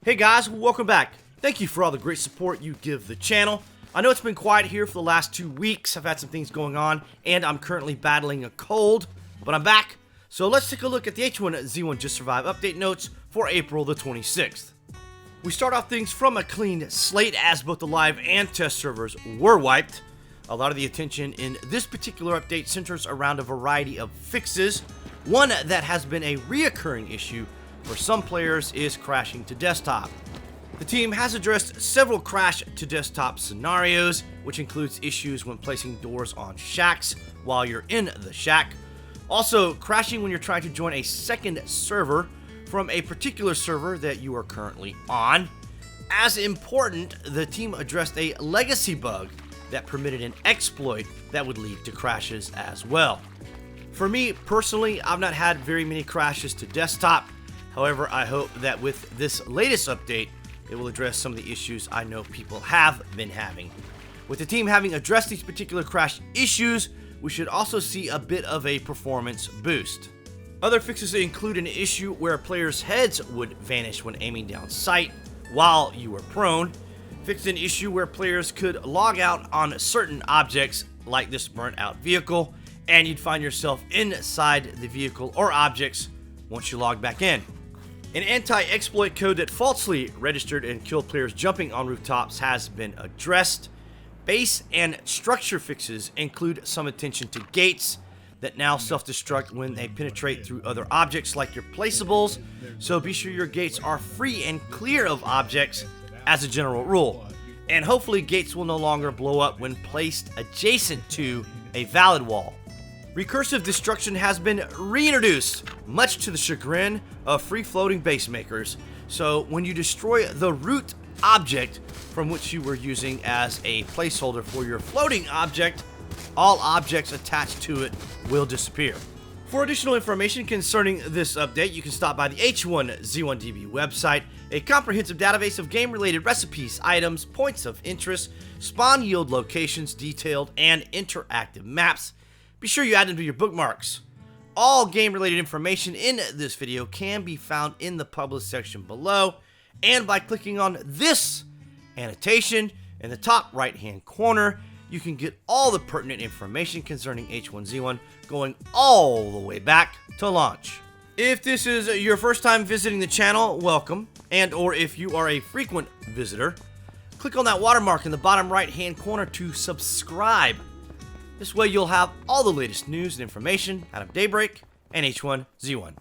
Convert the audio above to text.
Hey guys, welcome back. Thank you for all the great support you give the channel. I know it's been quiet here for the last 2 weeks. I've had some things going on, and I'm currently battling a cold, but I'm back. So let's take a look at the H1Z1 Just Survive update notes for April the 26th. We start off things from a clean slate as both the live and test servers were wiped. A lot of the attention in this particular update centers around a variety of fixes. One that has been a reoccurring issue for some players is crashing to desktop. The team has addressed several crash to desktop scenarios, which includes issues when placing doors on shacks while you're in the shack. Also, crashing when you're trying to join a second server from a particular server that you are currently on. As important, the team addressed a legacy bug that permitted an exploit that would lead to crashes as well. For me personally, I've not had very many crashes to desktop. However, I hope that with this latest update, it will address some of the issues I know people have been having. With the team having addressed these particular crash issues, we should also see a bit of a performance boost. Other fixes include an issue where players' heads would vanish when aiming down sight while you were prone. Fixed an issue where players could log out on certain objects like this burnt out vehicle, and you'd find yourself inside the vehicle or objects once you log back in. An anti-exploit code that falsely registered and killed players jumping on rooftops has been addressed. Base and structure fixes include some attention to gates that now self-destruct when they penetrate through other objects like your placeables, so be sure your gates are free and clear of objects as a general rule. And hopefully gates will no longer blow up when placed adjacent to a valid wall. Recursive destruction has been reintroduced, much to the chagrin of free-floating base makers. So when you destroy the root object from which you were using as a placeholder for your floating object, all objects attached to it will disappear. For additional information concerning this update, you can stop by the H1Z1DB website, a comprehensive database of game-related recipes, items, points of interest, spawn yield locations, detailed and interactive maps. Be sure you add them to your bookmarks. All game-related information in this video can be found in the published section below, and by clicking on this annotation in the top right-hand corner, you can get all the pertinent information concerning H1Z1 going all the way back to launch. If this is your first time visiting the channel, welcome, and or if you are a frequent visitor, click on that watermark in the bottom right-hand corner to subscribe. This way you'll have all the latest news and information out of Daybreak and H1Z1.